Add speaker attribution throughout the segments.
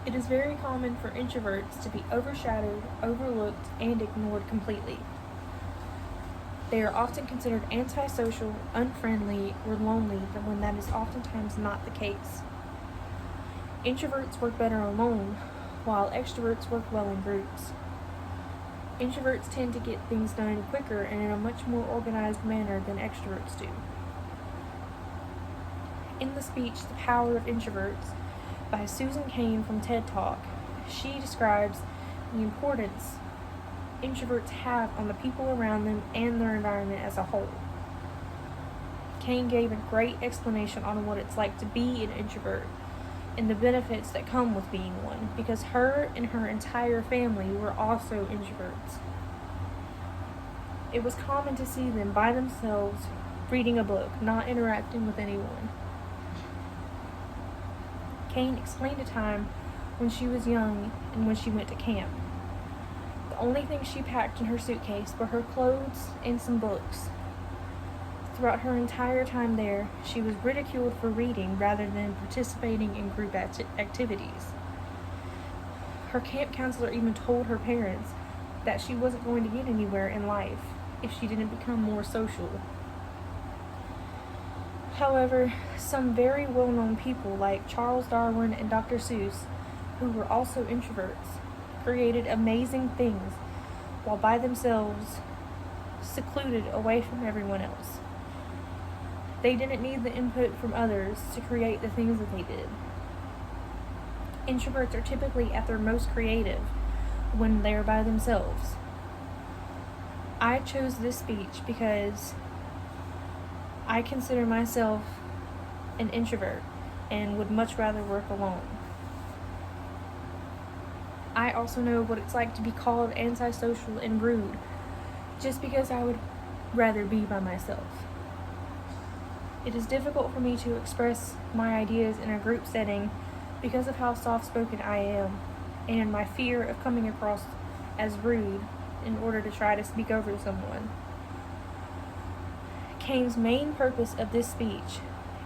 Speaker 1: It is very common for introverts to be overshadowed, overlooked, and ignored completely. They are often considered antisocial, unfriendly, or lonely when that is oftentimes not the case. Introverts work better alone, while extroverts work well in groups. Introverts tend to get things done quicker and in a much more organized manner than extroverts do. In the speech, The Power of Introverts, by Susan Cain from TED Talk, she describes the importance introverts have on the people around them and their environment as a whole. Cain gave a great explanation on what it's like to be an introvert and the benefits that come with being one, because her and her entire family were also introverts. It was common to see them by themselves reading a book, not interacting with anyone. Cain explained a time when she was young and when she went to camp. The only thing she packed in her suitcase were her clothes and some books. Throughout her entire time there, she was ridiculed for reading rather than participating in group activities. Her camp counselor even told her parents that she wasn't going to get anywhere in life if she didn't become more social. However, some very well-known people like Charles Darwin and Dr. Seuss, who were also introverts, created amazing things while by themselves, secluded away from everyone else. They didn't need the input from others to create the things that they did. Introverts are typically at their most creative when they are by themselves. I chose this speech because I consider myself an introvert and would much rather work alone. I also know what it's like to be called antisocial and rude just because I would rather be by myself. It is difficult for me to express my ideas in a group setting because of how soft-spoken I am and my fear of coming across as rude in order to try to speak over someone. Cain's main purpose of this speech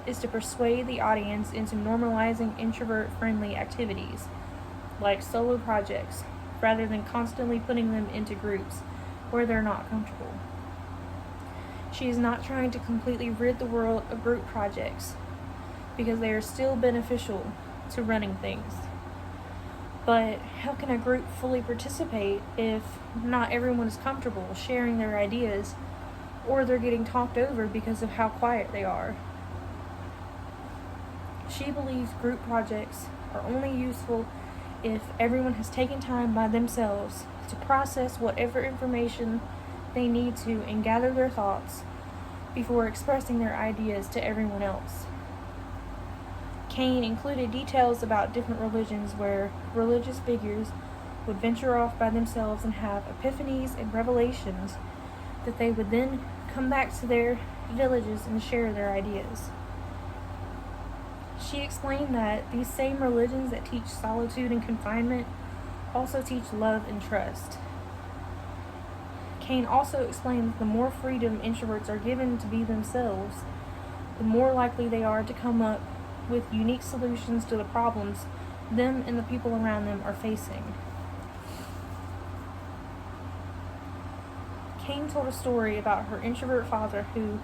Speaker 1: is to persuade the audience into normalizing introvert-friendly activities, like solo projects, rather than constantly putting them into groups where they're not comfortable. She is not trying to completely rid the world of group projects, because they are still beneficial to running things. But how can a group fully participate if not everyone is comfortable sharing their ideas, or they're getting talked over because of how quiet they are? She believes group projects are only useful if everyone has taken time by themselves to process whatever information they need to and gather their thoughts before expressing their ideas to everyone else. Cain included details about different religions where religious figures would venture off by themselves and have epiphanies and revelations that they would then come back to their villages and share their ideas. She explained that these same religions that teach solitude and confinement also teach love and trust. Cain also explained that the more freedom introverts are given to be themselves, the more likely they are to come up with unique solutions to the problems them and the people around them are facing. Cain told a story about her introvert father who,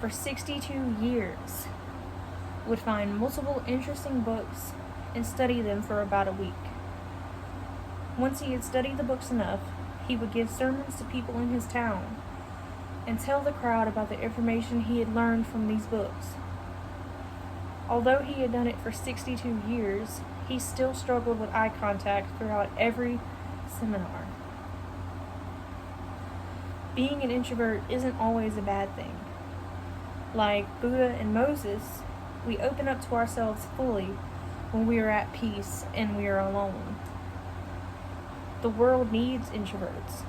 Speaker 1: for 62 years, would find multiple interesting books and study them for about a week. Once he had studied the books enough, he would give sermons to people in his town and tell the crowd about the information he had learned from these books. Although he had done it for 62 years, he still struggled with eye contact throughout every seminar. Being an introvert isn't always a bad thing. Like Buddha and Moses, we open up to ourselves fully when we are at peace and we are alone. The world needs introverts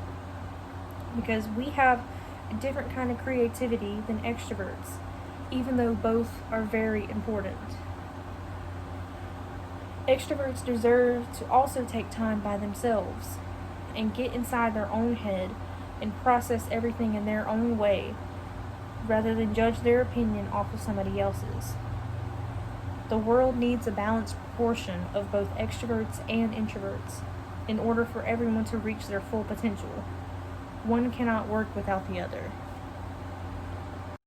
Speaker 1: because we have a different kind of creativity than extroverts, even though both are very important. Extroverts deserve to also take time by themselves and get inside their own head and process everything in their own way, rather than judge their opinion off of somebody else's. The world needs a balanced proportion of both extroverts and introverts in order for everyone to reach their full potential. One cannot work without the other.